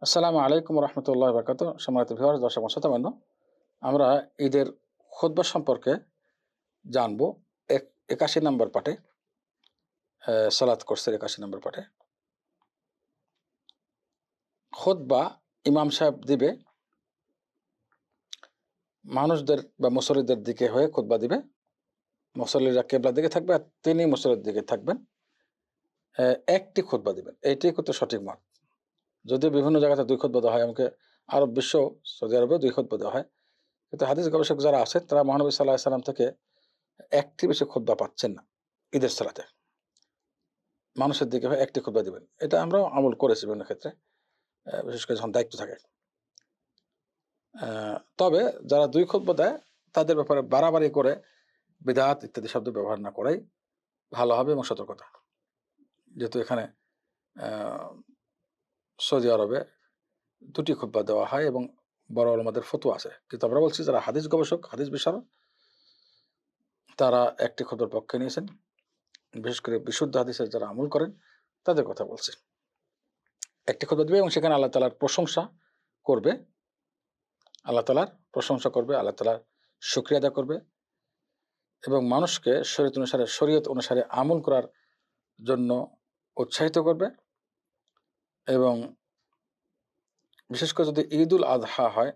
আসসালামু আলাইকুম রহমতুল্লাহ বরকাত। সম্মানিত ভিউয়ার্স, দর্শক ও শ্রোতাবৃন্দ, আমরা ঈদের খুতবা সম্পর্কে জানবো। 81 নম্বর পাঠে, সালাত কোর্সের 81 নম্বর পাঠে খুতবা ইমাম সাহেব দিবে, মানুষদের বা মুসল্লিদের দিকে হয়ে খুতবা দিবে। মুসল্লিরা কেবলার দিকে থাকবে আর তিনি মুসল্লির দিকে থাকবেন। একটি খুতবা দিবেন, এইটাই কিন্তু সঠিক মত। যদিও বিভিন্ন জায়গাতে দুই খুতবা দেওয়া হয়, আমাকে আরব বিশ্ব, সৌদি আরবে দুই খুতবা দেওয়া হয়, কিন্তু হাদিস গবেষক যারা আছে তারা মহানবী সাল্লাহ সাল্লাম থেকে একটি বেশি খুতবা পাচ্ছেন না। ঈদের সালাতে মানুষের দিকে হয়ে একটি খুতবা দিবেন, এটা আমরাও আমল করেছি বিভিন্ন ক্ষেত্রে, বিশেষ করে যখন দায়িত্ব থাকে। তবে যারা দুই খুতবা দেয় তাদের ব্যাপারে বাড়াবাড়ি করে বিদআত ইত্যাদি শব্দ ব্যবহার না করাই ভালো হবে এবং সতর্কতা। যেহেতু এখানে সৌদি আরবে দুটি খুতবা দেওয়া হয় এবং বড় ওলামাদের ফতোয়া আছে, কিন্তু আমরা বলছি যারা হাদিস গবেষক, হাদিস বিশারদ, তারা একটি খুতবার পক্ষে নিয়েছেন। বিশেষ করে বিশুদ্ধ হাদিসের যারা আমল করেন তাদের কথা বলছি। একটি খুতবা দিবে এবং সেখানে আল্লাহ তাআলার প্রশংসা করবে, আল্লাহ তাআলার প্রশংসা করবে, আল্লাহ তাআলার শুকরিয়া আদায় করবে এবং মানুষকে শরীয়ত অনুসারে আমল করার জন্য উৎসাহিত করবে। এবং বিশেষ করে যদি ঈদুল আযহা হয়,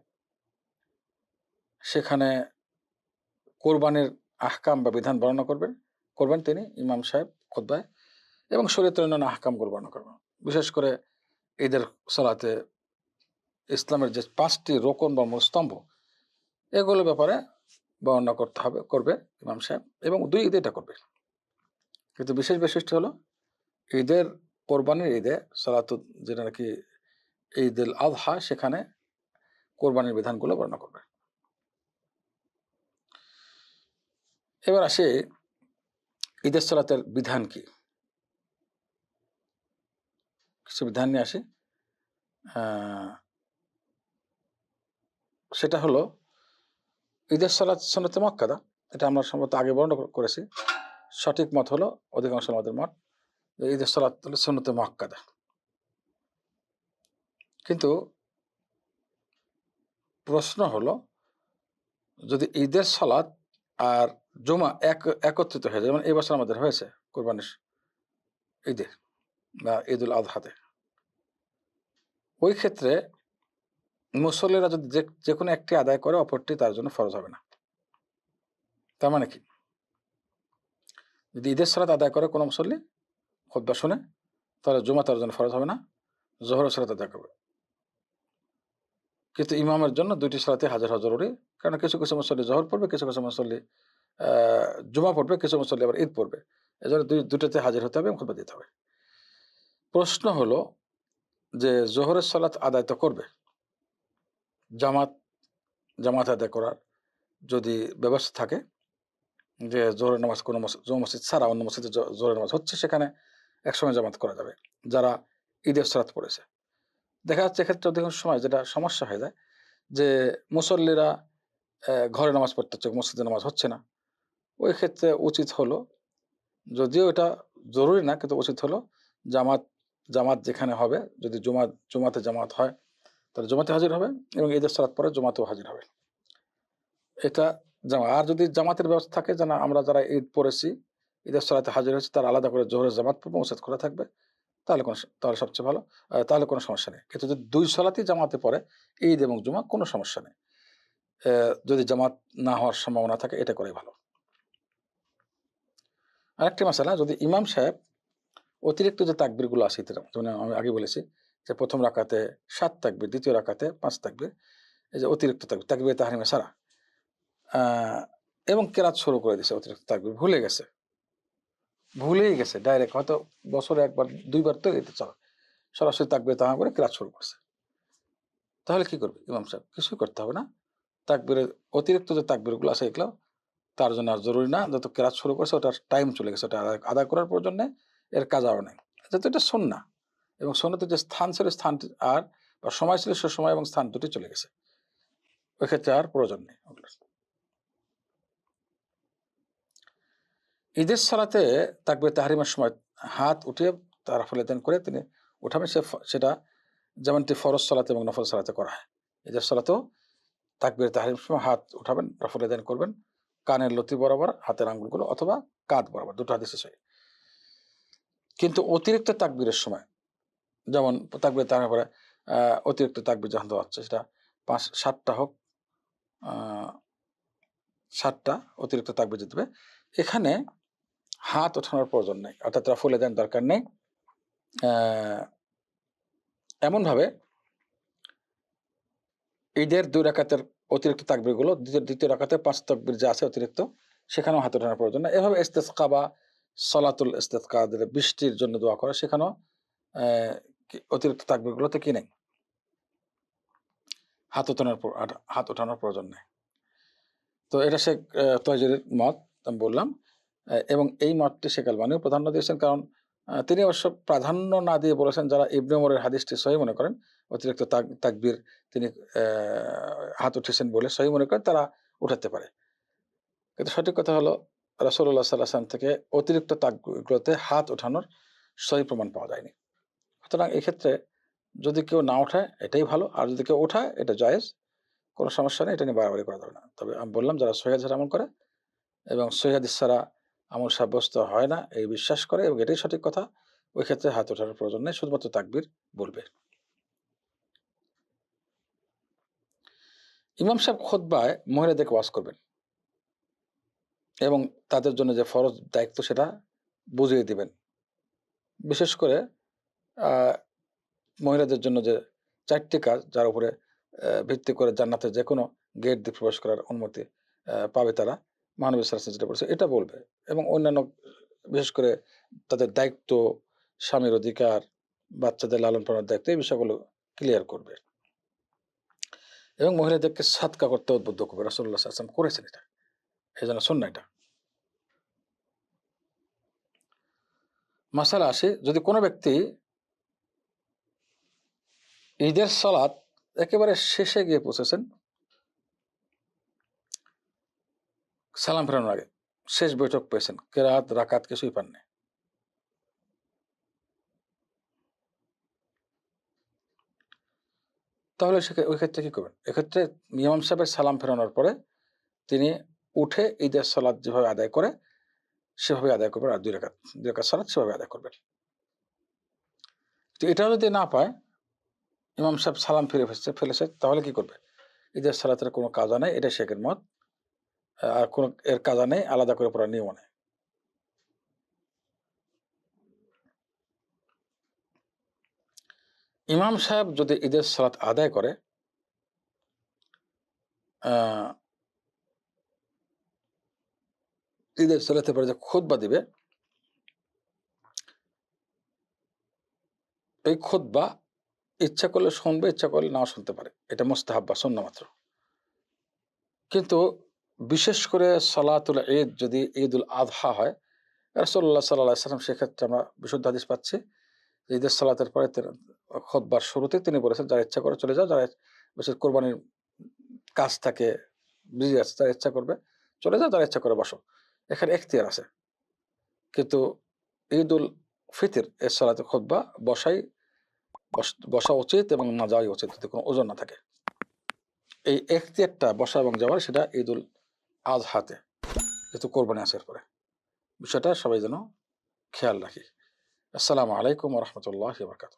সেখানে কোরবানির আহকাম বা বিধান বর্ণনা করবেন তিনি ইমাম সাহেব খুতবায়, এবং শরীয়তের অন্যান্য আহকামগুলো বর্ণনা করবেন। বিশেষ করে ঈদের সালাতে ইসলামের যে 5টি রোকন বা মূল স্তম্ভ, এগুলোর ব্যাপারে বর্ণনা করবে ইমাম সাহেব, এবং দুই ঈদে এটা করবে। কিন্তু বিশেষ বৈশিষ্ট্য হলো ঈদের, কোরবানির ঈদে সালাতুল, যেটা নাকি ঈদুল আযহা, সেখানে কোরবানির বিধানগুলো বর্ণনা করবে। এবার আসে ঈদের সালাতের বিধান কি, কিছু বিধান নিয়ে আসি। সেটা হলো ঈদের সালাত সুন্নতে মুআক্কাদা, এটা আমরা সম্ভবত আগে বর্ণনা করেছি। সঠিক মত হলো, অধিকাংশ আমাদের মত, যে ঈদের সালাত হলো সুন্নতে মুআক্কাদা। কিন্তু প্রশ্ন হলো, যদি ঈদের সালাত আর জুমা একত্রিত হয়ে যায়, যেমন এই বছর আমাদের হয়েছে কোরবানির ঈদে বা ঈদুল আযহাতে, ওই ক্ষেত্রে মুসল্লিরা যদি যে কোনো একটি আদায় করে, অপরটি তার জন্য ফরজ হবে না। তার মানে কি, যদি ঈদের সালাত আদায় করে কোনো মুসল্লি খুতবা শুনে, তাহলে জুমা তার জন্য ফরজ হবে না, জোহরের সালাত আদায় করবে। কিন্তু ইমামের জন্য দুইটি সালাতে হাজির হওয়া জরুরি, কারণ কিছু কিছু মুসল্লি জোহর পড়বে, কিছু কিছু মুসল্লি জুমা পড়বে, কিছু মুসল্লি আবার ঈদ পড়বে। এজন্য দুটোতে হাজির হতে হবে এবং খুতবা দিতে হবে। প্রশ্ন হলো যে জোহরের সালাত আদায় তো করবে, জামাত আদায় করার যদি ব্যবস্থা থাকে, যে জোহরের নামাজ কোনো জমা মসজিদ ছাড়া অন্য মসজিদে জোহরের নামাজ হচ্ছে, সেখানে একসঙ্গে জামাত করা যাবে যারা ঈদের সালাত পড়েছে। দেখা যাচ্ছে এক্ষেত্রে অধিকাংশ সময় যেটা সমস্যা হয়ে যায়, যে মুসল্লিরা ঘরে নামাজ পড়তে হচ্ছে, মসজিদে নামাজ হচ্ছে না। ওই ক্ষেত্রে উচিত হলো, যদিও এটা জরুরি না, কিন্তু উচিত হলো জামাত যেখানে হবে, যদি জুমাতে জামাত হয় তাহলে জুমাতে হাজির হবে এবং ঈদের সালাত পরে জুমাতেও হাজির হবে। এটা আর যদি জামাতের ব্যবস্থা থাকে, যে না আমরা যারা ঈদ পড়েছি, ঈদের সালাতে হাজির হয়েছি, তার আলাদা করে জোহরের জামাত পড়বো, মসজিদ খোলা থাকবে, তাহলে সবচেয়ে ভালো। তাহলে কোনো সমস্যা নেই। কিন্তু যদি দুই সালাতেই জামাতে পড়ে, ঈদ এবং জুমা, কোনো সমস্যা নেই। যদি জামাত না হওয়ার সম্ভাবনা থাকে, এটা করাই ভালো। আরেকটি মাসালা, যদি ইমাম সাহেব অতিরিক্ত যে তাকবীরগুলো আছে, যেমন আমি আগে বলেছি যে প্রথম রাকাতে 7 তাকবীর, দ্বিতীয় রাকাতে 5 তাকবীর, এই যে অতিরিক্ত তাকবীর তাহরিমে সারা, এবং কেরাত শুরু করে দিয়েছে, অতিরিক্ত তাকবীর ভুলেই গেছে ডাইরেক্ট, হয়তো বছরে একবার দুইবার তো এতে চলে, সরাসরি তাকবীর তাহরিম করে কেরাত শুরু করছে, তাহলে কি করবে ইমাম সাহেব? কিছুই করতে হবে না। তাকবীরের অতিরিক্ত যে তাকবীরগুলো আছে, এগুলো তার জন্য আর জরুরি না। যত কেরাত শুরু করছে, ওটার টাইম চলে গেছে, ওটা আদায় করার প্রয়োজন নেই, এর কাজাও নেই, যেহেতু এটা সুন্নাহ। এবং সুন্নতের যে স্থান ছিল, স্থানটি আর বা সময় ছিল, সে সময় এবং স্থান দুটি চলে গেছে, ওই ক্ষেত্রে আর প্রয়োজন নেই। ঈদের সালাতে তাকবীর তাহরিমের সময় হাত উঠিয়ে তারাফুল ইয়াদাইন করে তিনি উঠাবেন, সেটা যেমনটি ফরজ সালাতে এবং নফল সালাতে করা হয়। ঈদের সালাতেও তাকবীরে তাহরিমের সময় হাত উঠাবেন, রফুল ইয়াদাইন করবেন, কানের লতি বরাবর হাতের আঙ্গুলগুলো অথবা কাঁধ বরাবর, দুটো হাদিসে সহিহ। কিন্তু অতিরিক্ত তাকবীরের সময়, যেমন তাকবীরে তাহরিমের পরে অতিরিক্ত তাকবীর যখন দেওয়া হচ্ছে, সেটা 7টা হোক, 7টা অতিরিক্ত তাকবীর দিতে হবে। এখানে হাত ওঠানোর প্রয়োজন নেই, অর্থাৎ রফুল ইয়াদাইন দরকার নেই। এমনভাবে ঈদের 2 রাকাতের অতিরিক্ত তাকবীরগুলো দ্বিতীয় রাকাতে 5 তাকবীর যা আছে অতিরিক্ত, সেখানেও হাত ওঠানোর প্রয়োজন নেই। এভাবে ইস্তেসকা বা সলাতুল ইস্তেসকা, যেটা বৃষ্টির জন্য দোয়া করে, সেখানেও অতিরিক্ত তাকবীরগুলোতে কি নেই, হাত ওঠানোর প্রয়োজন নেই। তো এটা শেখ তয়জুরির মত আমি বললাম, এবং এই মতটি শেখ আলবানীও প্রাধান্য দিয়েছেন। কারণ তিনি অবশ্য প্রাধান্য না দিয়ে বলেছেন, যারা ইবনে ওমরের হাদিসটি সহিহ মনে করেন, অতিরিক্ত তাকবীর তিনি হাত উঠেছেন বলে সহিহ মনে করেন, তারা উঠাতে পারে। কিন্তু সঠিক কথা হলো, রাসূলুল্লাহ সাল্লাল্লাহু আলাইহি ওয়াসাল্লাম থেকে অতিরিক্ত তাকবীরগুলোতে হাত ওঠানোর সহিহ প্রমাণ পাওয়া যায়নি। সুতরাং এক্ষেত্রে যদি কেউ না ওঠায় এটাই ভালো, আর যদি কেউ ওঠায় এটা জায়েজ, কোনো সমস্যা নেই, এটা নিয়ে বাড়াবাড়ি করা যাবে না। তবে আমি বললাম, যারা সহিহ হাদিস আমল করে এবং সহিহ হাদিস ছাড়া আমল সাব্যস্ত হয় না এই বিশ্বাস করে, এবং এটাই সঠিক কথা, ওই ক্ষেত্রে হাত ওঠানোর প্রয়োজন নেই, শুধুমাত্র তাকবীর বলবে। ইমাম সাহেব খুতবায় মহিলাদেরকে ওয়াজ করবেন এবং তাদের জন্য যে ফরজ দায়িত্ব সেটা বুঝিয়ে দিবেন। বিশেষ করে মহিলাদের জন্য যে 4টি কাজ, যার উপরে ভিত্তি করে জান্নাতের যে কোনো গেট দিয়ে প্রবেশ করার অনুমতি পাবে তারা, মহানবী সাল্লাল্লাহু আলাইহি ওয়াসাল্লাম যেটা বলেছে এটা বলবে, এবং অন্যান্য বিশেষ করে তাদের দায়িত্ব, স্বামীর অধিকার, বাচ্চাদের লালন পালনের দায়িত্ব, এই বিষয়গুলো ক্লিয়ার করবে এবং মহিলাদেরকে সাদকা করতে উদ্বুদ্ধ করবে। রাসূলুল্লাহ সাল্লাল্লাহু আলাইহি ওয়াসাল্লাম করেছেন এটা, এই জন্য সুন্নাহ এটা। মাসালা আসে, যদি কোনো ব্যক্তি ঈদের সালাত একেবারে শেষে গিয়ে পৌঁছেছেন, সালাম ফেরানোর আগে শেষ বৈঠক পেয়েছেন, কেরাত রাকাত কিছুই পাননি, তাহলে ওই ক্ষেত্রে কি করবেন? এক্ষেত্রে ইমাম সাহেবের সালাম ফেরানোর পরে তিনি উঠে ঈদের সালাত যেভাবে আদায় করে সেভাবে আদায় করবেন, আর 2 রাকাত সালাত সেভাবে আদায় করবেন। তো এটা যদি না পায়, ইমাম সাহেব সালাম ফেলেছে, তাহলে কি করবে? ঈদের সালাতের কোনো কাজা নেই, এটা শেখের মত। আর কোনো এর কাজা নেই, আলাদা করে পড়ার নিয়ম নেই। ইমাম সাহেব যদি ঈদের সালাত আদায় করে, ঈদের সালাতের পরে যে খুতবা দিবে, এই খুতবা ইচ্ছা করলে শুনবে, ইচ্ছা করলে নাও শুনতে পারে, এটা মুস্তাহাব বা সুন্নাহ মাত্র। কিন্তু বিশেষ করে সালাতুল ঈদ যদি ঈদুল আযহা হয়, রাসূলুল্লাহ সাল্লাল্লাহু আলাইহি ওয়াসাল্লাম সেক্ষেত্রে আমরা বিশুদ্ধ হাদিস পাচ্ছি, ঈদের সালাতের পরে খুতবার শুরুতে তিনি বলেছেন, যারা ইচ্ছা করে চলে যাও, যারা বিশেষ কোরবানির কাজ থাকে, বিজি আছে, যারা ইচ্ছা করবে চলে যাও, যারা ইচ্ছা করে বসো। এখানে এখতিয়ার আছে। কিন্তু ঈদুল ফিতর এর সালাতে খুতবা বসা উচিত এবং না যাওয়াই উচিত, যদি কোনো ওজন না থাকে। এই এখতিয়ারটা বসা এবং যাওয়ার, সেটা ঈদুল আযহাতে, যেহেতু কোরবানি আছে এরপরে, বিষয়টা সবাই যেন খেয়াল রাখি। আসসালামু আলাইকুম ওয়া রাহমাতুল্লাহি ওয়া বারাকাতুহু।